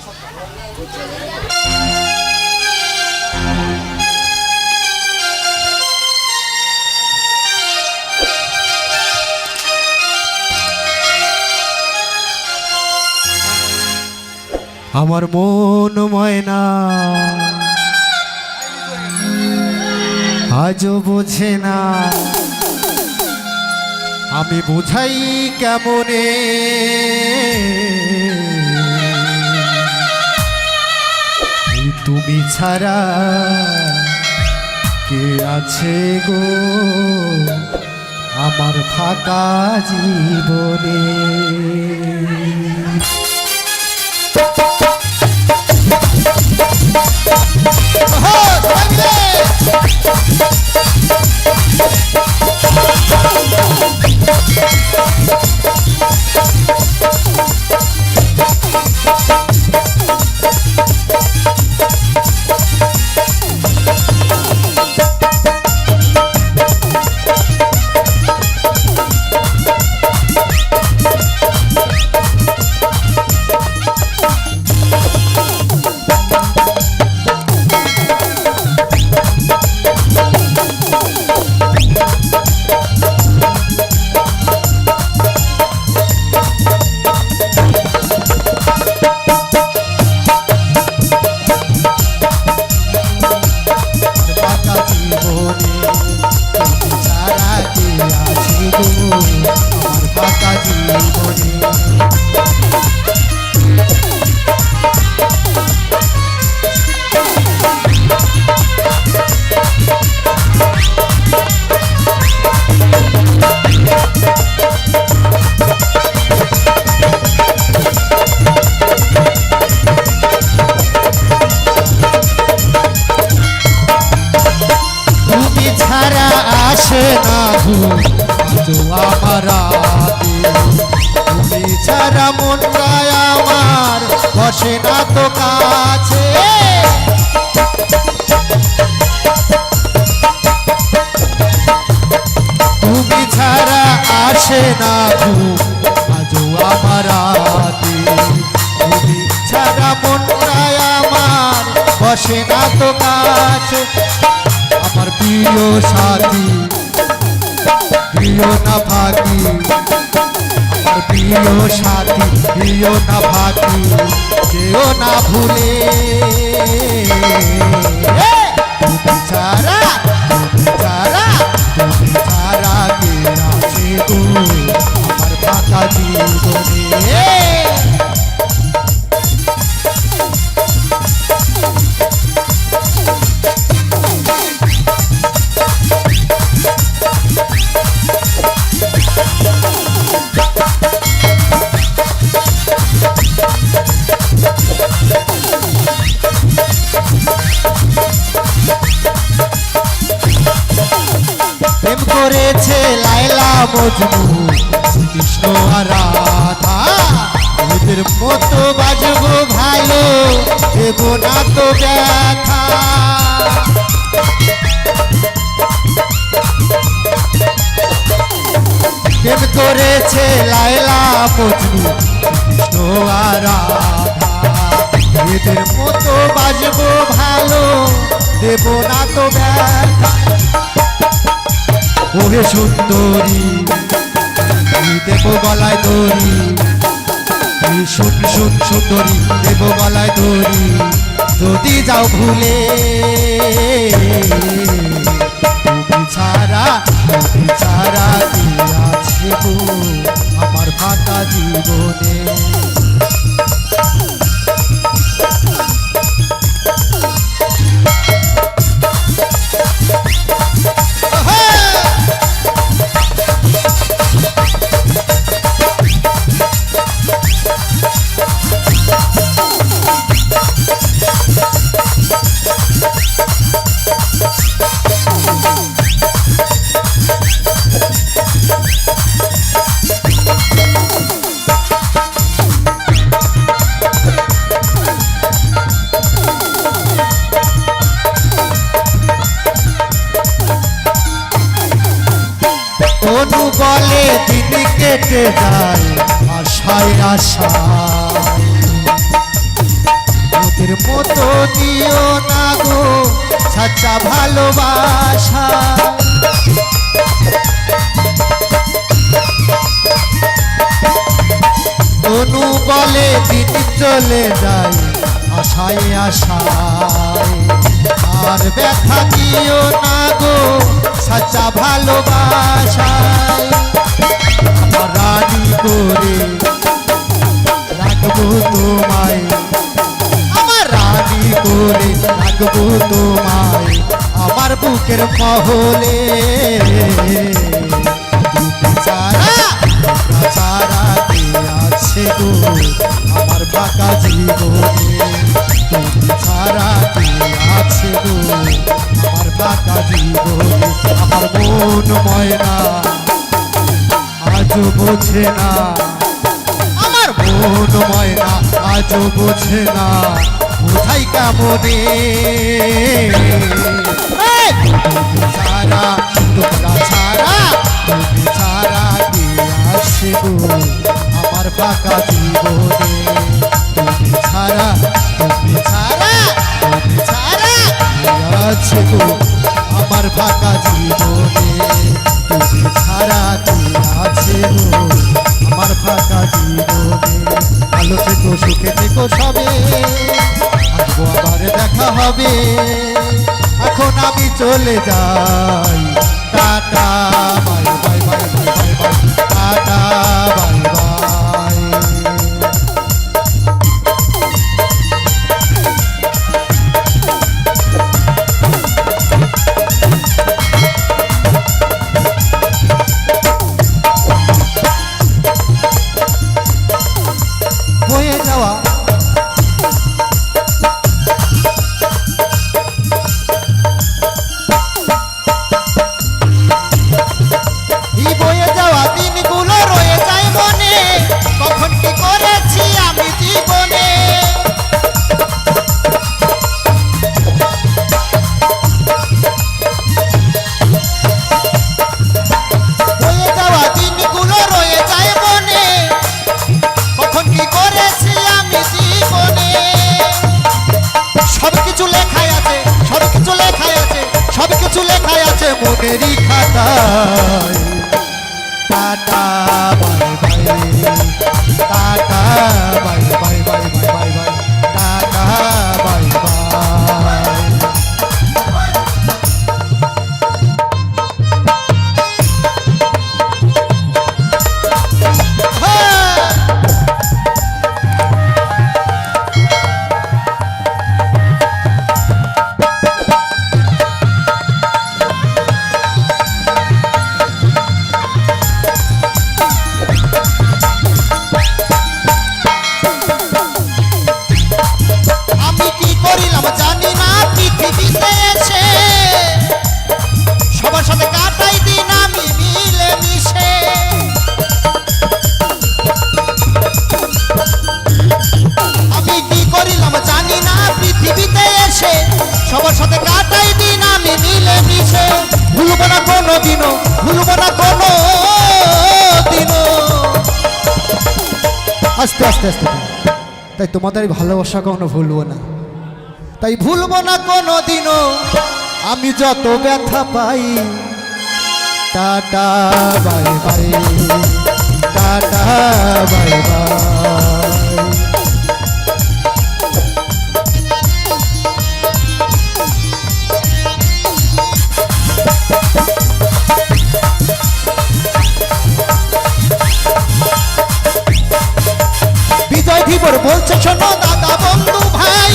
আমার মন ময়না আজও বোঝে না, আমি বোঝাই কেমনে তুমি ছাড়া কে আছে গো আমার ফাঁকা জীবনে। তুমি ছাড়া মনটা আমার বসে না তো কাছে, তুমি ছাড়া আসে না ঘুম আজও আমার রাতে, তুমি ছাড়া মনটা আমার বসে না তো কাছে। আমার প্রিয় সাথী প্রিয় না ভাগী, আমার প্রিয় সাথী প্রিয় না ভাগী, যেও না ভুলে তুমি ছাড়া তুমি ছাড়া কে আছে গো আমার ফাঁকা জীবনে। প্রেম করেছে লায়লা মজনু কৃষ্ণ আর রাধা, ওদের মতো বাজবো ভালো দেব না তো ব্যথা। প্রেম করেছে লায়লা মজনু কৃষ্ণ আর রাধা, এদের মতো বাজবো ভালো দেব না তো ব্যথা। ওহে সুন্দরী দেব গলায় দড়ি, শুন শুন সুন্দরী দেব গলায় দড়ি, যদি যাও ভুলে তুমি ছাড়া কি আছে গো আমার ফাঁকা জীবনে। অনু বলে দিন কেটে যায় আশায় আশায়, আগের মতো দিও না গো সাচ্চা ভালোবাসা। তনু বলে দিন চলে যায় আশায় আশায়, আর ব্যথা দিও না গো সাচ্চা ভালোবাসায়। আমার রানী করে রাখবো তোমায়, আমার রানী করে রাখবো তোমায় আমার বুকের মহলে। তুমি ছাড়া ছাড়া কে আছে গো আমার ফাঁকা জীবনে, তুমি ছাড়া কে আছে গো আমার ফাঁকা জীবনে। আমার মন ময়না আজও বোঝে না, আমার মন ময়না আজও বোঝে না কোথায় কেমনে। তুমি ছাড়া তোমরা ছাড়া তুমি ছাড়া কে আসে গো আমার ফাঁকা জীবনে। তুমি ছাড়া তুমি ছাড়া তুমি ছাড়া কে আছে গো আমার ফাঁকা জীবনে। তুমি ছাড়া কে আছে গো আমার ফাঁকা জীবনে। ভালো থেকো সুখে থেকো সবে, আসবো আবার দেখা হবে। এখন আমি চলে যাই, tata bye bye bye bye bye, tata bye by. বয়ে যাওয়া এই বয়ে যাওয়া দিনগুলো রয়ে যায় মনে, কখন কি করেছি আমি জীবনে। বয়ে যাওয়া দিনগুলো রয়ে যায় মনে, কখন কি করেছি আমি জীবনে। সবকিছু লেখাই আছে, সবকিছু লেখাই আছে, সবকিছু লেখাই আছে মনেরই খাতায়। Tata bye bye, tata bye bye bye bye bye bye, tata bye by. আমি কি করিলাম জানি না পৃথিবীতে এসে, সবার সাথে কাটাই দিন আমি মিলে মিশে। আমি কি করিলাম জানি না পৃথিবীতে এসে, সবার সাথে কাটাই দিন আমি মিলে মিশে। ভুলবো না কোনো দিনও, ভুলবো না কোনো দিনও। আস্তে আস্তে আস্তে, তাই তোমাদের এই ভালোবাসা কখনো ভুলবো না, তাই ভুলবো না কোনো দিনও আমি যত ব্যথা পাই। Tata bye bye, tata bye bye. Bijoy Dhibar বলছে শোনো দাদা বন্ধু ভাই,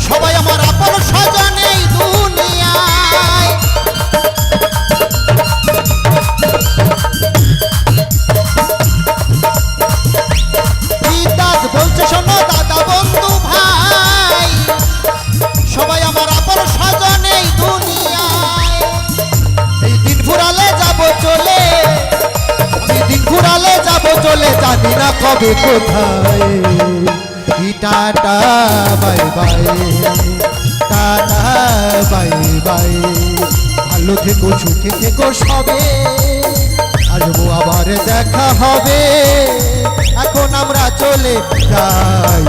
সবাই আমার আপন স্বজন এই দুনিয়ায়। বিদাস বলছে শোনো দাদা বন্ধু ভাই, সবাই আমার আপন স্বজন এই দুনিয়ায়। এই দিন ফুরালে যাব চলে, আমি দিন ফুরালে যাব চলে, জানি না কবে কোথায়। Tata bye bye, tata bye by. ভালো থেকো সুখে থেকো সবে, আসবো আবার দেখা হবে। এখন আমরা চলে যাই।